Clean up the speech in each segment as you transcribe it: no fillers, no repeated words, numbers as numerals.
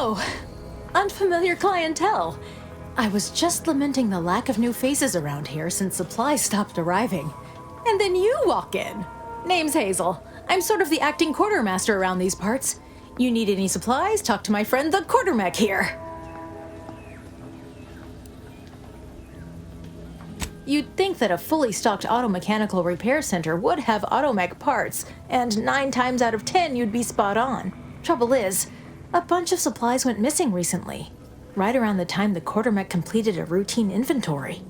Oh, unfamiliar clientele. I was just lamenting the lack of new faces around here since supplies stopped arriving. And then you walk in. Name's Hazel. I'm sort of the acting quartermaster around these parts. You need any supplies, talk to my friend the quartermech here. You'd think that a fully stocked auto-mechanical repair center would have automech parts, and 9 times out of 10 you'd be spot on. Trouble is, a bunch of supplies went missing recently, right around the time the quartermech completed a routine inventory.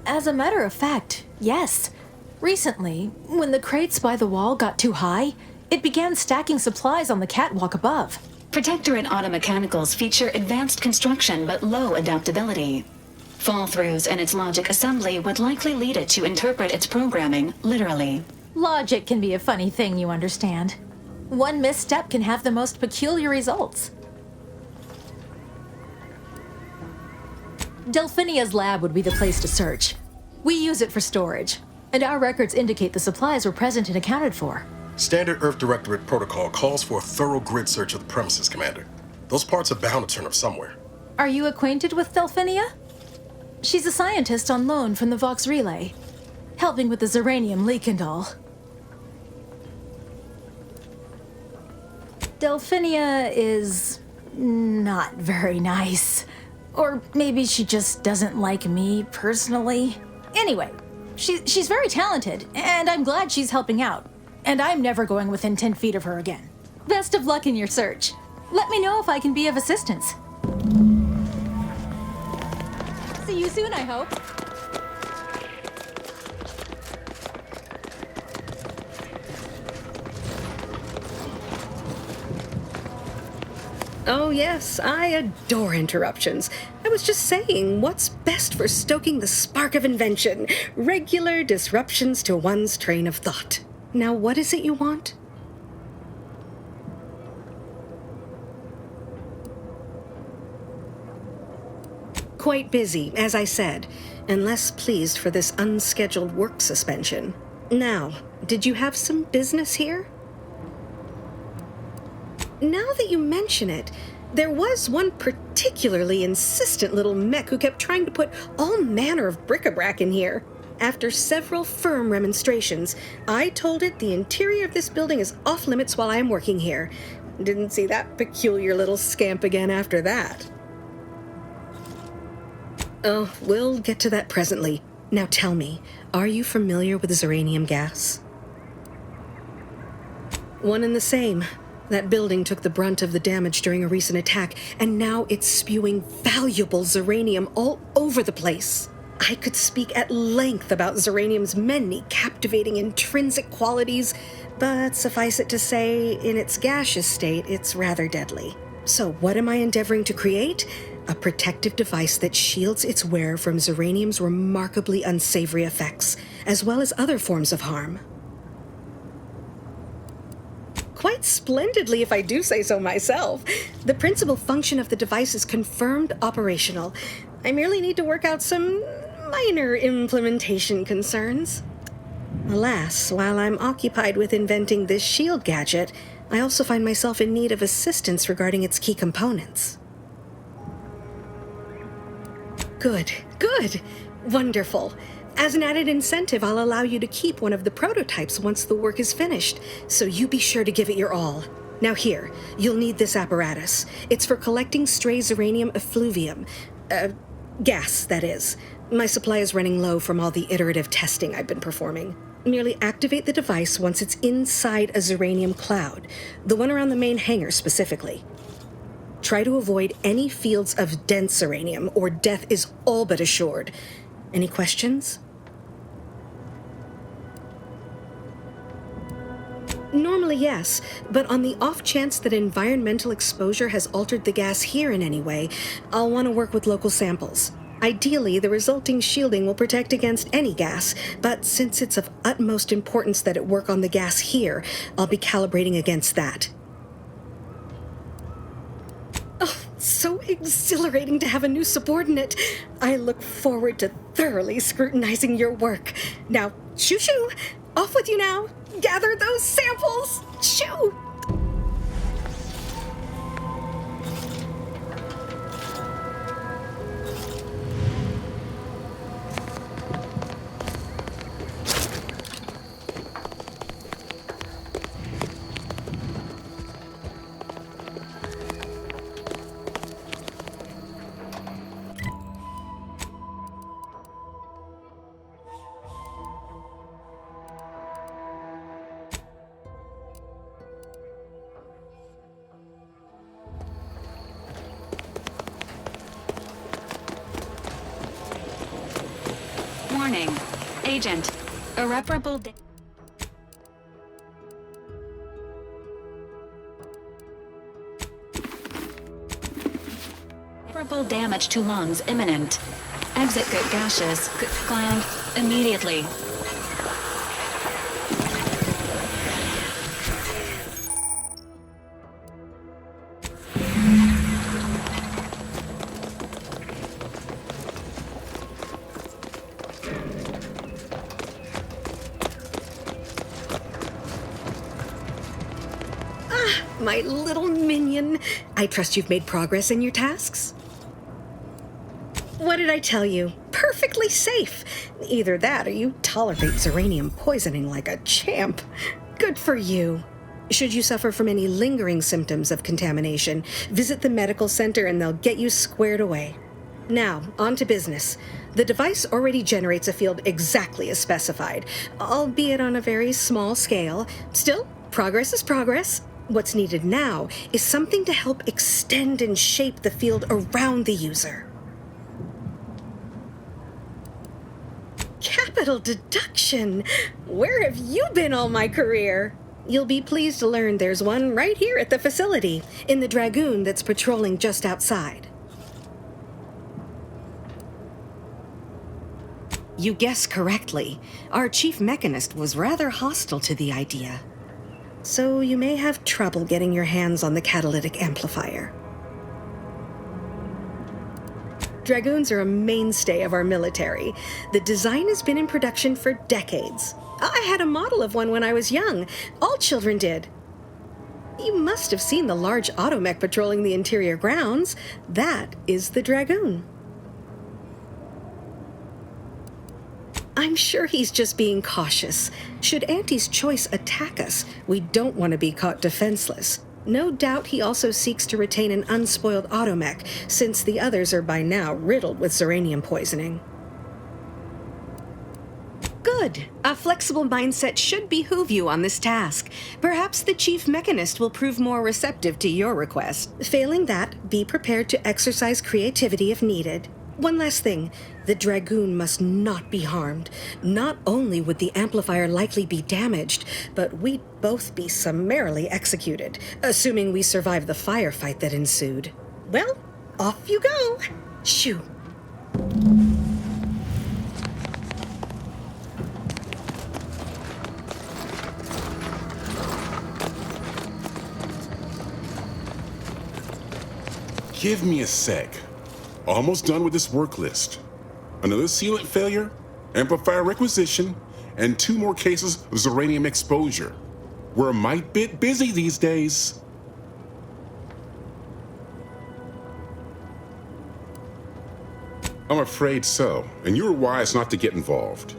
As a matter of fact, yes. Recently, when the crates by the wall got too high, it began stacking supplies on the catwalk above. Protectorate automechanicals feature advanced construction but low adaptability. Fall-throughs in its logic assembly would likely lead it to interpret its programming literally. Logic can be a funny thing, you understand. One misstep can have the most peculiar results. Delphinia's lab would be the place to search. We use it for storage, and our records indicate the supplies were present and accounted for. Standard Earth Directorate protocol calls for a thorough grid search of the premises, Commander. Those parts are bound to turn up somewhere. Are you acquainted with Delphinia? She's a scientist on loan from the Vox Relay, helping with the Zeranium leak and all. Delphinia is not very nice. Or maybe she just doesn't like me personally. Anyway, she's very talented, and I'm glad she's helping out. And I'm never going within 10 feet of her again. Best of luck in your search. Let me know if I can be of assistance. See you soon, I hope. Oh yes, I adore interruptions. I was just saying, what's best for stoking the spark of invention? Regular disruptions to one's train of thought. Now, what is it you want? Quite busy, as I said, and less pleased for this unscheduled work suspension. Now, did you have some business here? Now that you mention it, there was one particularly insistent little mech who kept trying to put all manner of bric-a-brac in here. After several firm remonstrations, I told it the interior of this building is off-limits while I am working here. Didn't see that peculiar little scamp again after that. Oh, we'll get to that presently. Now tell me, are you familiar with Zeranium gas? One and the same. That building took the brunt of the damage during a recent attack, and now it's spewing valuable Zeranium all over the place. I could speak at length about Zeranium's many captivating intrinsic qualities, but suffice it to say, in its gaseous state, it's rather deadly. So what am I endeavoring to create? A protective device that shields its wearer from Zeranium's remarkably unsavory effects, as well as other forms of harm. Quite splendidly, if I do say so myself. The principal function of the device is confirmed operational. I merely need to work out some minor implementation concerns. Alas, while I'm occupied with inventing this shield gadget, I also find myself in need of assistance regarding its key components. Good. Wonderful. As an added incentive, I'll allow you to keep one of the prototypes once the work is finished, so you be sure to give it your all. Now here, you'll need this apparatus. It's for collecting stray Zeranium effluvium. Gas, that is. My supply is running low from all the iterative testing I've been performing. Merely activate the device once it's inside a Zeranium cloud, the one around the main hangar specifically. Try to avoid any fields of dense Zeranium, or death is all but assured. Any questions? Normally, yes, but on the off chance that environmental exposure has altered the gas here in any way, I'll want to work with local samples. Ideally, the resulting shielding will protect against any gas, but since it's of utmost importance that it work on the gas here, I'll be calibrating against that. Oh, so exhilarating to have a new subordinate. I look forward to thoroughly scrutinizing your work. Now, shoo-shoo! Off with you now! Gather those samples! Shoo! Agent, irreparable irreparable damage to lungs imminent. Exit gaseous gland immediately. My little minion. I trust you've made progress in your tasks? What did I tell you? Perfectly safe. Either that or you tolerate Zeranium poisoning like a champ. Good for you. Should you suffer from any lingering symptoms of contamination, visit the medical center and they'll get you squared away. Now, on to business. The device already generates a field exactly as specified, albeit on a very small scale. Still, progress is progress. What's needed now is something to help extend and shape the field around the user. Capital deduction! Where have you been all my career? You'll be pleased to learn there's one right here at the facility, in the Dragoon that's patrolling just outside. You guessed correctly. Our chief mechanist was rather hostile to the idea. So you may have trouble getting your hands on the catalytic amplifier. Dragoons are a mainstay of our military. The design has been in production for decades. I had a model of one when I was young. All children did. You must have seen the large automech patrolling the interior grounds. That is the Dragoon. I'm sure he's just being cautious. Should Auntie's choice attack us, we don't want to be caught defenseless. No doubt he also seeks to retain an unspoiled automech, since the others are by now riddled with Zeranium poisoning. Good. A flexible mindset should behoove you on this task. Perhaps the chief mechanist will prove more receptive to your request. Failing that, be prepared to exercise creativity if needed. One last thing. The Dragoon must not be harmed. Not only would the amplifier likely be damaged, but we'd both be summarily executed, assuming we survive the firefight that ensued. Well, off you go. Shoo. Give me a sec. Almost done with this work list. Another sealant failure, amplifier requisition, and 2 more cases of Zeranium exposure. We're a mite bit busy these days. I'm afraid so, and you were wise not to get involved.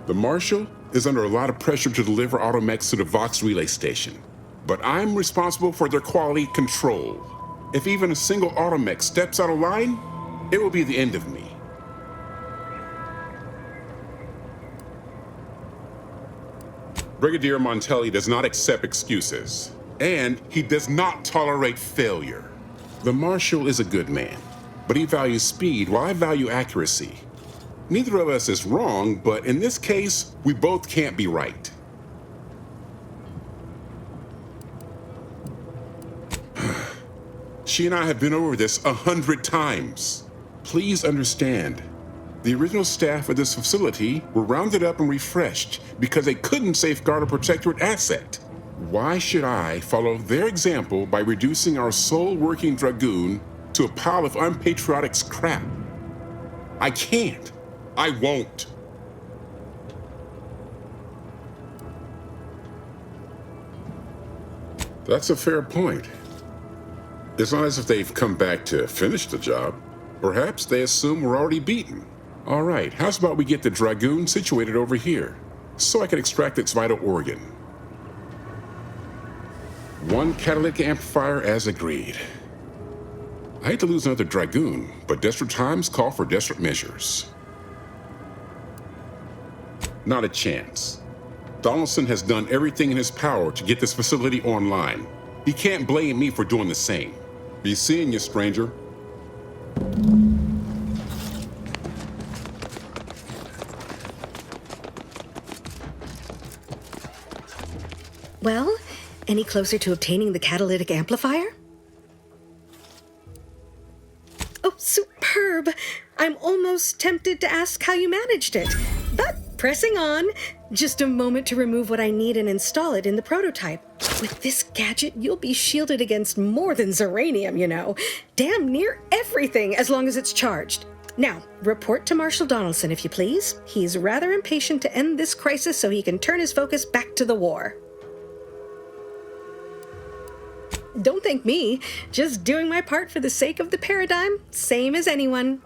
The Marshal is under a lot of pressure to deliver automechs to the Vox relay station, but I'm responsible for their quality control. If even a single automech steps out of line, it will be the end of me. Brigadier Montelli does not accept excuses, and he does not tolerate failure. The Marshal is a good man, but he values speed while I value accuracy. Neither of us is wrong, but in this case, we both can't be right. She and I have been over this 100 times. Please understand, the original staff of this facility were rounded up and refreshed because they couldn't safeguard a protectorate asset. Why should I follow their example by reducing our sole working Dragoon to a pile of unpatriotic scrap? I can't. I won't. That's a fair point. It's not as if they've come back to finish the job. Perhaps they assume we're already beaten. All right, how's about we get the Dragoon situated over here, so I can extract its vital organ? 1 catalytic amplifier as agreed. I hate to lose another Dragoon, but desperate times call for desperate measures. Not a chance. Donaldson has done everything in his power to get this facility online. He can't blame me for doing the same. Be seeing you, stranger. Well, any closer to obtaining the catalytic amplifier? Oh, superb! I'm almost tempted to ask how you managed it. But pressing on. Just a moment to remove what I need and install it in the prototype. With this gadget, you'll be shielded against more than Zeranium, you know. Damn near everything, as long as it's charged. Now, report to Marshal Donaldson, if you please. He's rather impatient to end this crisis so he can turn his focus back to the war. Don't thank me. Just doing my part for the sake of the paradigm, same as anyone.